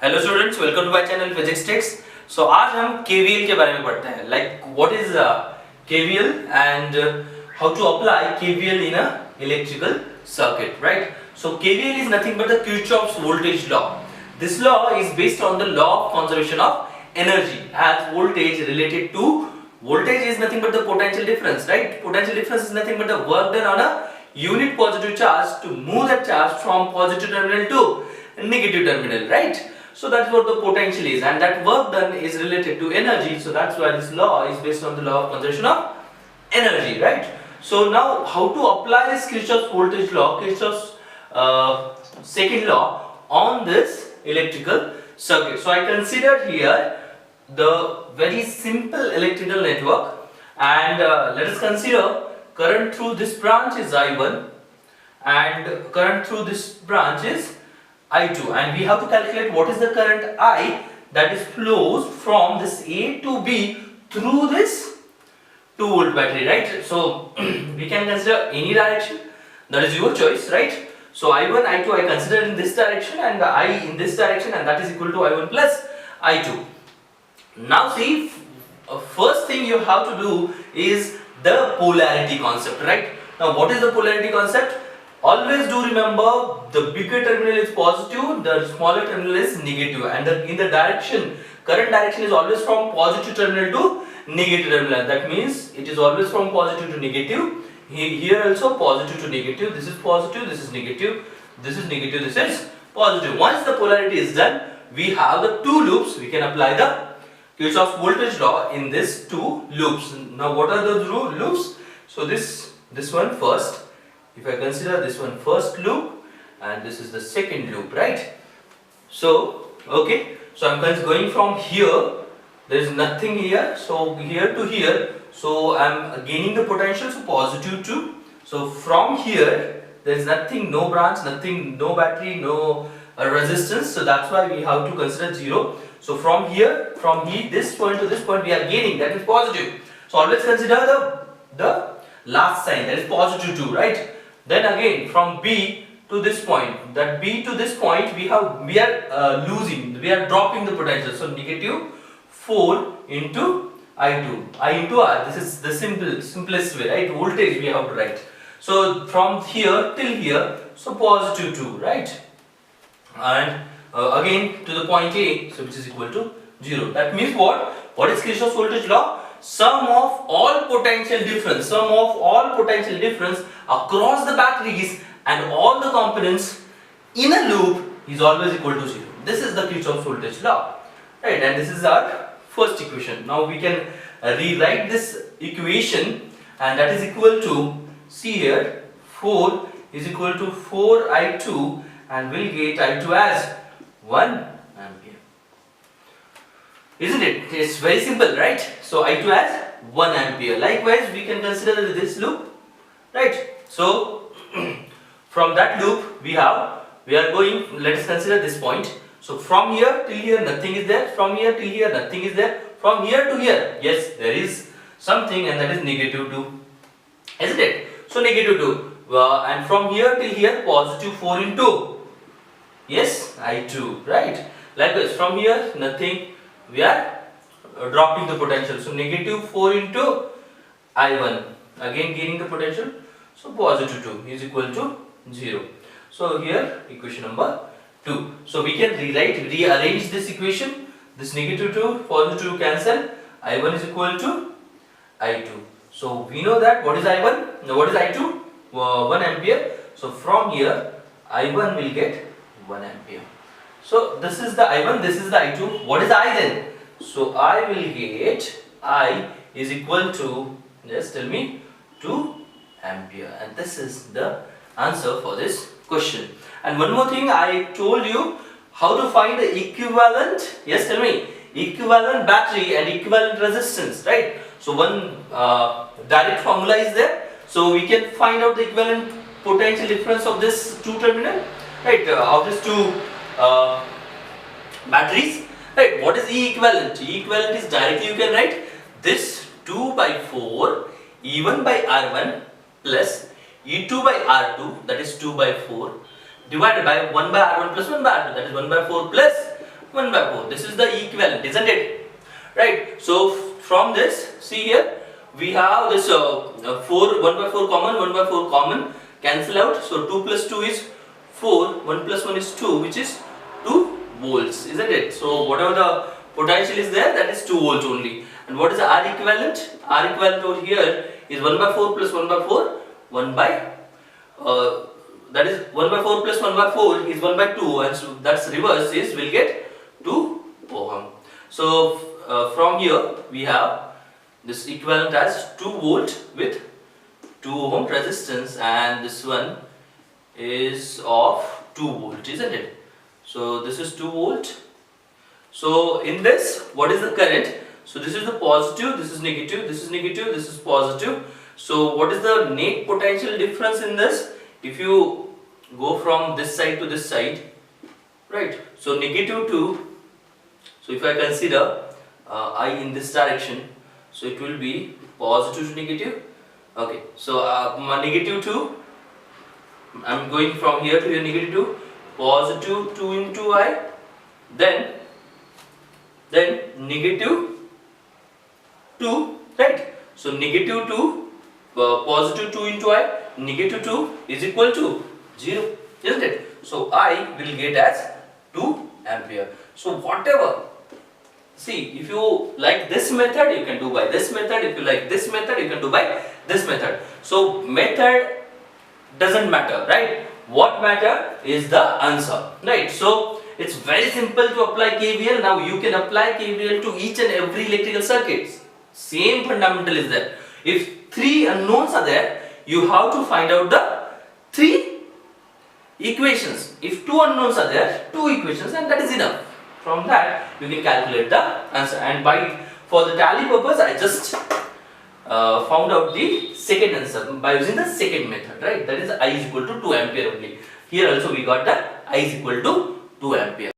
Hello students, welcome to my channel Physics Techs. So आज हम KVL के बारे में पढ़ते हैं, like what is KVL and how to apply KVL in a electrical circuit, right? So KVL is nothing but the Kirchhoff's voltage law. This law is based on the law of conservation of energy, as voltage related to voltage is nothing but the potential difference, right? Potential difference is nothing but the work done on a unit positive charge to move that charge from positive terminal to negative terminal, right? So that's what the potential is, and that work done is related to energy. So that's why this law is based on the law of conservation of energy, right? So now how to apply this Kirchhoff's voltage law, Kirchhoff's second law on this electrical circuit. So I considered here the very simple electrical network, and let us consider current through this branch is I1 and current through this branch is I2, and we have to calculate what is the current I that is flows from this A to B through this 2 volt battery, right? So we can consider any direction, that is your choice, right? So I1, I2 I consider in this direction and I in this direction, and that is equal to I1 plus I2. Now see, first thing you have to do is the polarity concept, right? Now what is the polarity concept? Always do remember the bigger terminal is positive, the smaller terminal is negative, and in the direction, current direction is always from positive terminal to negative terminal. That means it is always from positive to negative. Here also positive to negative. This is positive, this is negative, this is negative, this is positive. Once the polarity is done, we have the two loops. We can apply the Kirchhoff's voltage law in these two loops. Now what are those loops? So this one first. If I consider this one first loop and this is the second loop, right? So okay, so I'm going from here, there is nothing here, so here to here, so I'm gaining the potential, so positive 2. So from here there is nothing, no branch, nothing, no battery, no resistance, so that's why we have to consider 0. So from here, this point to this point we are gaining, that is positive. So always consider the last sign, that is positive 2, right? Then again from B to this point, that B to this point we are losing, we are dropping the potential. So negative 4 into I2, I into R. This is the simplest way, right? Voltage we have to write. So from here till here, so positive 2, right? And again to the point A, so which is equal to 0. That means what? What is Kirchhoff's voltage law? Sum of all potential difference, across the batteries and all the components in a loop is always equal to 0. This is the Kirchhoff's voltage law, right? And this is our first equation. Now we can rewrite this equation, and that is equal to, see here, 4 is equal to 4I2, and we'll get I2 as 1 ampere. Isn't it? It's very simple, right? So I2 as 1 ampere. Likewise, we can consider this loop, right? So from that loop we are going, let us consider this point. So from here till here nothing is there, from here till here nothing is there, from here to here, yes, there is something, and that is negative 2, isn't it? So negative 2, and from here till here positive 4 into, yes, I2, right? Likewise from here nothing, we are dropping the potential, so negative 4 into I1, again gaining the potential, so positive 2 is equal to 0. So here equation number 2. So we can rearrange this equation. This negative 2, positive 2 cancel, I1 is equal to I2. So we know that what is I1, what is I2, 1 ampere. So from here I1 will get 1 ampere. So this is the I1, this is the I2. What is I then? So I will get I is equal to, just tell me, 2 ampere, and this is the answer for this question. And one more thing, I told you how to find the equivalent, yes, tell me, equivalent battery and equivalent resistance, right? So one direct formula is there, so we can find out the equivalent potential difference of this two terminal, right, of these two batteries, right? What is E equivalent? E equivalent is directly you can write this 2 by 4 E1 by R1 plus E2 by R2, that is 2 by 4, divided by 1 by R1 plus 1 by R2, that is 1 by 4 plus 1 by 4. This is the equivalent, isn't it? Right. So from this, see here, we have this 4, 1 by 4 common, 1 by 4 common, cancel out. So 2 plus 2 is 4, 1 plus 1 is 2, which is 2 volts, isn't it? So whatever the potential is there, that is 2 volts only. And what is the R equivalent? R equivalent over here is 1 by 4 plus 1 by 4, 1 by that is 1 by 4 plus 1 by 4 is 1 by 2, and so that's reverse is we'll get 2 ohm. So from here we have this equivalent as 2 volt with 2 ohm resistance, and this one is of 2 volt, isn't it? So this is 2 volt. So in this, what is the current? So this is the positive, this is negative, this is negative, this is positive. So what is the net potential difference in this? If you go from this side to this side, right? So negative 2, so if I consider I in this direction, so it will be positive to negative. Okay, so my negative 2, I am going from here to here, negative 2, positive 2 into I, then negative 2, right? So negative 2, positive 2 into I, negative 2 is equal to 0, isn't it? So I will get as 2 ampere. So whatever, see, if you like this method, you can do by this method. If you like this method, you can do by this method. So method doesn't matter, right? What matter is the answer, right? So it's very simple to apply KVL. Now you can apply KVL to each and every electrical circuits. Same fundamental is there. If 3 unknowns are there, you have to find out the 3 equations. If 2 unknowns are there, 2 equations, and that is enough. From that you can calculate the answer. And for the tally purpose, I just found out the second answer by using the second method, right? That is I is equal to 2 ampere only. Here also we got that I is equal to 2 ampere.